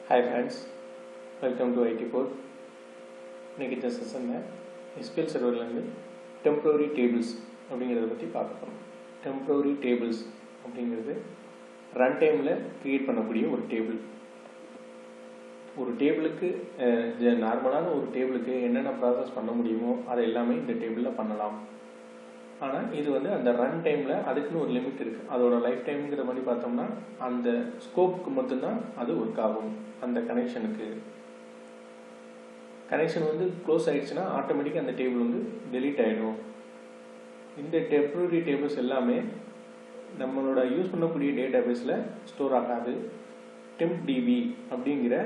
Hi friends, welcome to IT Port. இன்னைக்கு இந்த செஷனில் SQL சர்வர்லேருந்து டெம்பரரி டேபிள்ஸ் அப்படிங்கிறத பற்றி பார்க்க போகிறோம். டெம்பரரி டேபிள்ஸ் அப்படிங்கிறது ரன் டைமில் க்ரியேட் பண்ணக்கூடிய ஒரு டேபிள். ஒரு டேபிளுக்கு நார்மலான ஒரு டேபிளுக்கு என்னென்ன ப்ராசஸ் பண்ண முடியுமோ அதை எல்லாமே இந்த டேபிளில் பண்ணலாம். ஆனால் இது அந்த ரன் டைமில் அதுக்குன்னு ஒரு லிமிட் இருக்குது. அதோட லைஃப் டைம்ங்கிற மாதிரி பார்த்தோம்னா அந்த ஸ்கோப்புக்கு மட்டும்தான் அது ஒர்க் ஆகும். அந்த கனெக்ஷன் க்ளோஸ் ஆகிடுச்சுன்னா ஆட்டோமேட்டிக்காக அந்த டேபிள் டெலீட் ஆகிடும். இந்த டெம்பரரி டேபிள்ஸ் எல்லாமே நம்மளோட யூஸ் பண்ணக்கூடிய டேட்டா பேஸில் ஸ்டோர் ஆகாது. TempDB அப்படிங்கிற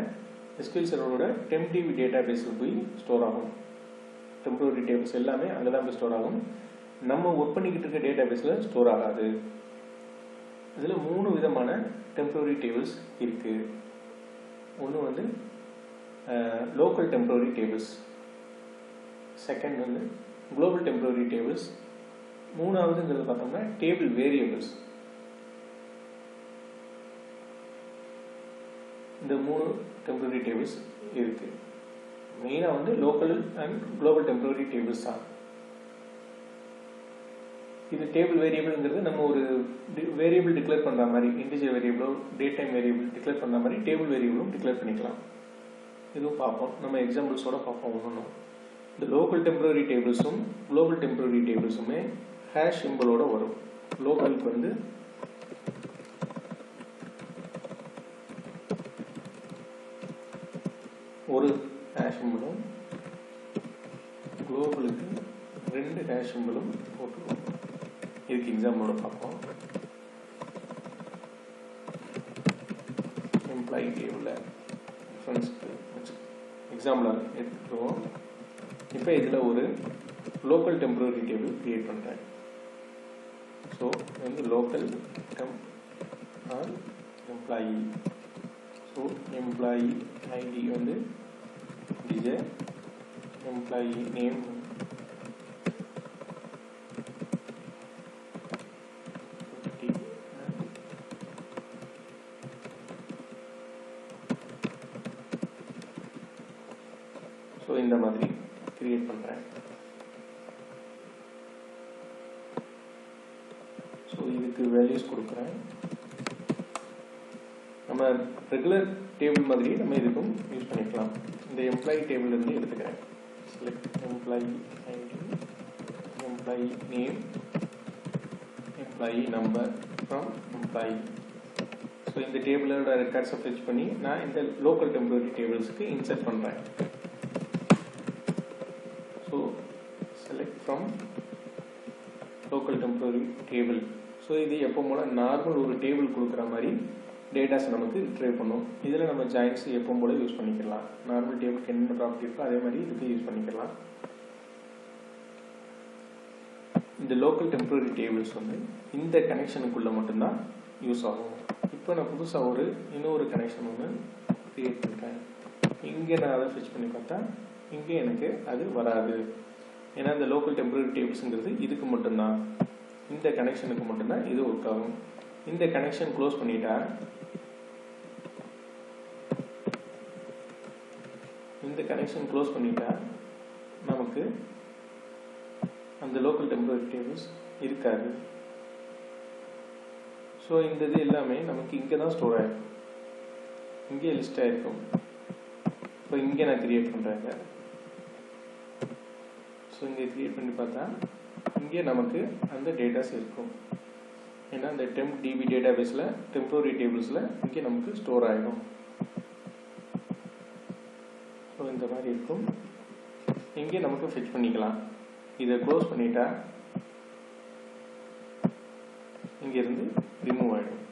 SQL சர்வரோட TempDB டேட்டா பேஸில் போய் ஸ்டோர் ஆகும். டெம்பரரி டேபிள்ஸ் எல்லாமே அங்கே தான் போய் ஸ்டோர் ஆகும். நம்ம ஒர்க் பண்ணிக்கிட்டு இருக்க டேட்டா பேஸில் ஸ்டோர் ஆகாது. இதில் 3 விதமான டெம்பரரி டேபிள்ஸ் இருக்குது. ஒன்று local temporary tables, second global temporary tables, மூணாவதுங்கிறது பார்த்தோம்னா டேபிள் வேரியபிள்ஸ். இந்த 3 டெம்பரரி டேபிள்ஸ் இருக்குது. மெயினாக local and global temporary tables தான். இது டேபிள் வேரியபிள்ங்கிறது நம்ம ஒரு வேரியபிள் டிக்ளேர் பண்ணுற மாதிரி, இன்டிஜர் வேரியபிளோ டேட் டைம் வேரியபிள் டிக்ளேர் பண்ணுற மாதிரி டேபிள் வேரியபிளும் டிக்ளேர் பண்ணிக்கலாம். இதுவும் பார்ப்போம், நம்ம எக்ஸாம்பிள்ஸோட பார்ப்போம். ஒன்று இந்த லோக்கல் டெம்பரரி டேபிள்ஸும் குளோபல் டெம்பரரி டேபிள்ஸுமே ஹேஷ் சிம்பிளோட வரும். லோக்கலுக்கு ஒரு ஹேஷ் சிம்பிளும் குளோபலுக்கு 2 ஹேஷ் சிம்பிளும் போட்டுருவோம். இதுக்கு எக்ஸாம்பிளோட பார்ப்போம். எம்ப்ளாயி டேபிளில் ரெஃபரன்ஸ்க்கு எக்ஸாம்பிளாக எடுத்துக்குவோம். இப்போ இதில் ஒரு லோக்கல் டெம்பரரி டேபிள் கிரியேட் பண்ணுறேன். So local temp are employee. So employee ID is employee name இந்த மாதிரி கிரியேட் பண்றேன். ஸோ இதுக்கு வேல்யூஸ் கொடுக்குறேன். நம்ம ரெகுலர் டேபிள் மாதிரி நம்ம இதுக்கும் யூஸ் பண்ணிக்கலாம். இந்த எம்ப்ளாயி டேபிள் இருந்து எடுத்துக்கிறேன். Select employee ID, employee name, employee number from employee. So இந்த டேபிளோட ரெக்கார்ட்ஸை ஃபெச் பண்ணி நான் இந்த லோக்கல் டெம்பரரி டேபிள்ஸ்க்கு இன்சர்ட் பண்ணுறேன். from local temporary table. So இது எப்போ போல நார்மல் ஒரு டேபிள் கொடுக்குற மாதிரி டேட்டாஸ் நமக்கு ரிட்ரைவ் பண்ணும். இதில் நம்ம ஜாயின்ஸ் எப்போ போல யூஸ் பண்ணிக்கலாம். நார்மல் டேபிளுக்கு என்ன ப்ராப்பர்ட்டி இருக்கோ அதே மாதிரி இதுக்கு யூஸ் பண்ணிக்கலாம். இந்த லோக்கல் டெம்பரரி டேபிள்ஸ் இந்த கனெக்ஷனுக்குள்ளே மட்டும்தான் யூஸ் ஆகும். இப்போ நான் புதுசாக இன்னொரு கனெக்ஷன் கிரியேட் பண்ணுறேன். இங்கே நான் அதை ஃபிச் பண்ணி பார்த்தா இங்கே எனக்கு அது வராது. ஏன்னா இந்த லோக்கல் டெம்பரரி டேபிள்ஸுங்கிறது இதுக்கு மட்டும்தான், இந்த கனெக்ஷனுக்கு மட்டும்தான் இது ஒர்க் ஆகும். இந்த கனெக்ஷன் க்ளோஸ் பண்ணிட்டா நமக்கு அந்த லோக்கல் டெம்பரரி டேபிள்ஸ் இருக்காது. ஸோ இந்த இது எல்லாமே நமக்கு இங்கே தான் ஸ்டோர் ஆகிருக்கும், இங்கே லிஸ்ட் ஆகிருக்கும். இப்போ இங்கே நான் கிரியேட் பண்ணுறேங்க. ஸோ இங்கே கிரியேட் பண்ணி பார்த்தா இங்கே நமக்கு அந்த டேட்டாஸ் இருக்கும். ஏன்னா இந்த TempDB டேட்டா பேஸில் டெம்பரரி டேபிள்ஸில் இங்கே நமக்கு ஸ்டோர் ஆகிடும். ஸோ இந்த மாதிரி இருக்கும். இங்கே நமக்கு ஃபிட் பண்ணிக்கலாம். இதை க்ளோஸ் பண்ணிட்டா இங்கேருந்து ரிமூவ் ஆகிடும்.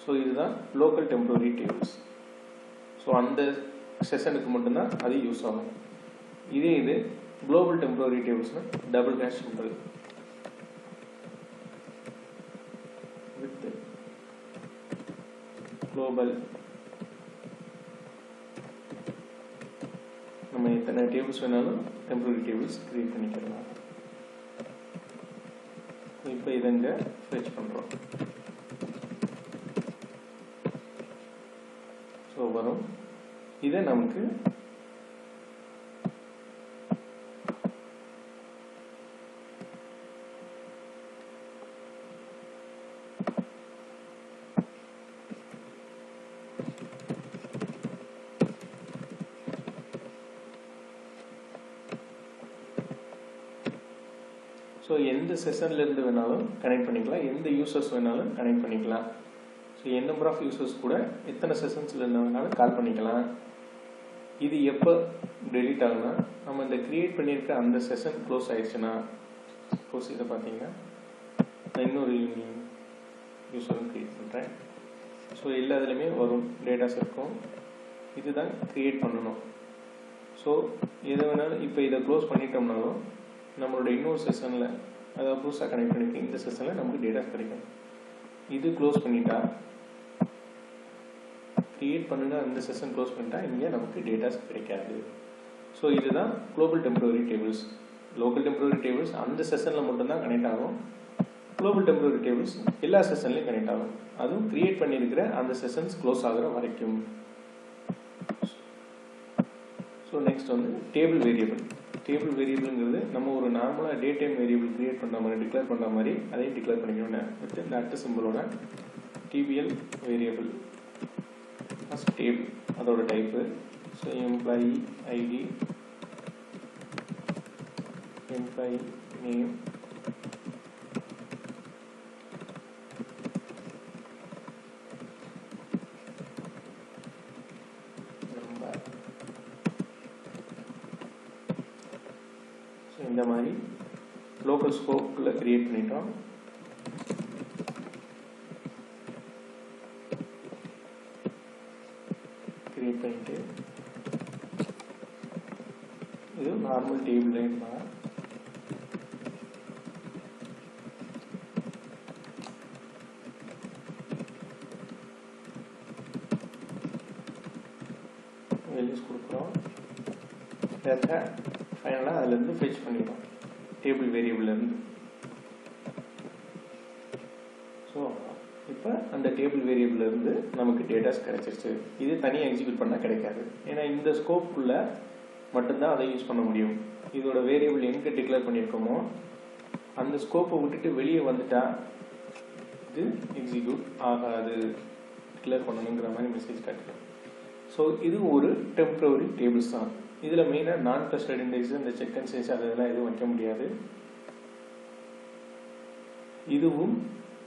ஸோ இதுதான் லோக்கல் டெம்பரரி டேபிள்ஸ். ஸோ அந்த செஷனுக்கு மட்டும்தான் அது யூஸ் ஆகும். இதே இது குளோபல் டெம்பரரி டேபிள்ஸ்னா double hash symbol with global. நம்ம எத்தனை டேபிள்ஸ் வேணாலும் டெம்பரரி டேபிள்ஸ் கிரியேட் பண்ணிக்கலாம். இப்போ இதை இங்கே ஃபெச் பண்ணுறோம். வரும். இதை நமக்கு ஸோ எந்த செஷன்லேருந்து வேணாலும் கனெக்ட் பண்ணிக்கலாம், எந்த யூசர்ஸ் வேணாலும் கனெக்ட் பண்ணிக்கலாம். So n number of users கூட எத்தனை செஷன்ஸ்லேருந்து வேணாலும் கால் பண்ணிக்கலாம். இது எப்போ டெலீட் ஆகுனா, நம்ம இந்த க்ரியேட் பண்ணியிருக்க அந்த செஷன் க்ளோஸ் ஆயிடுச்சுன்னா, சப்போஸ் இதை பார்த்தீங்கன்னா நான் இன்னொரு யூஸரும் க்ரியேட் பண்ணுறேன். ஸோ எல்லாத்துலேயுமே வரும், டேட்டாஸ் இருக்கும். இதுதான் க்ரியேட் பண்ணணும். ஸோ எதை வேணாலும் இப்போ இதை க்ளோஸ் பண்ணிட்டோம்னாலும் நம்மளோட இன்னொரு செஷனில், அதாவது புதுசாக கனெக்ட் பண்ணிக்க இந்த செஷனில் நமக்கு டேட்டாஸ் கிடைக்கும். இது க்ளோஸ் பண்ணிட்டா, க்ரியேட் பண்ணுங்க அந்த செஷன் க்ளோஸ் பண்ணிட்டா இங்கே நமக்கு டேட்டாஸ் கிடைக்காது. ஸோ இதுதான் global temporary tables. Local temporary tables அந்த செஷனில் மட்டும்தான் கனெக்ட் ஆகும். குளோபல் டெம்பரரி டேபிள்ஸ் எல்லா செஷன்லையும் கனெக்ட் ஆகும், அதுவும் க்ரியேட் பண்ணியிருக்கிற அந்த செஷன்ஸ் க்ளோஸ் ஆகிற வரைக்கும். ஸோ நெக்ஸ்ட் வந்து டேபிள் வேரியபிள். டேபிள் வேரியபிள்ங்கிறது நம்ம ஒரு நார்மலாக டே டைம் வேரியபிள் க்ரியேட் பண்ணுற மாதிரி, டிக்ளேர் பண்ணுற மாதிரி அதையும் டிக்ளேர் பண்ணிக்கணும். வித் இந்த அட் சிம்பிளோட டிபிஎல் வேரியபிள் ஃபஸ்ட் டேபிள், அதோட type. So employee ID, employee name, number. So இந்த மாதிரி லோக்கல் ஸ்கோப்பில் க்ரியேட் பண்ணிட்டோம். க்ரியேட் பண்ணிட்டு இது நார்மல் டேபிள் நேம் தான். வேல்யூஸ் கொடுக்குறோம். டேட்டா ஃபைனலாக அதுலேருந்து ஃபெச் பண்ணிடுறோம் டேபிள் வேரியபிள்லேருந்து. ஸோ இப்போ அந்த டேபிள் வேரியபிள்லேருந்து நமக்கு டேட்டாஸ் கிடைச்சிருச்சு. இது தனியாக எக்ஸிக்யூட் பண்ணால் கிடைக்காது, ஏன்னா இந்த ஸ்கோப்புக்குள்ளே மட்டும்தான் அதை யூஸ் பண்ண முடியும். இதோட வேரியபிள் எங்கே டிக்ளேர் பண்ணியிருக்கோமோ அந்த ஸ்கோப்பை விட்டுட்டு வெளியே வந்துட்டா இது எக்ஸிக்யூட் ஆகாது, டிக்ளேர் பண்ணணுங்கிற மாதிரி மெசேஜ் காட்டுறோம். ஸோ இது ஒரு டெம்பரரி டேபிள்ஸ் தான். இதில் மெயினாக நான் ட்ரஸ்டட் இண்டெக்ஸ், இந்த செக் அண்ட் சேஞ்ச் அதெல்லாம் எதுவும் வைக்க முடியாது. இதுவும்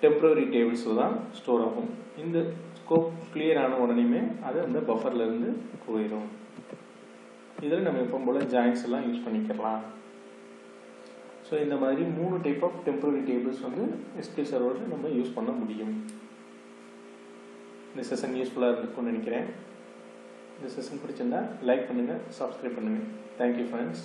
டெம்பரரி டேபிள்ஸில் தான் ஸ்டோர் ஆகும். இந்த ஸ்கோப் கிளியர் ஆன உடனேயுமே அது அந்த பஃபர்லேருந்து போயிடும். இதில் நம்ம எப்போ போல் ஜாயின்ஸ் எல்லாம் யூஸ் பண்ணிக்கலாம். ஸோ இந்த மாதிரி 3 டைப் ஆஃப் டெம்பரரி டேபிள்ஸ் வந்து SQL சர்வரில் நம்ம யூஸ் பண்ண முடியும். இந்த செஷன் யூஸ்ஃபுல்லாக இருக்கும்னு நினைக்கிறேன். இந்த செஷன் பிடிச்சிருந்தா லைக் பண்ணுங்கள், சப்ஸ்கிரைப் பண்ணுங்கள். Thank you friends.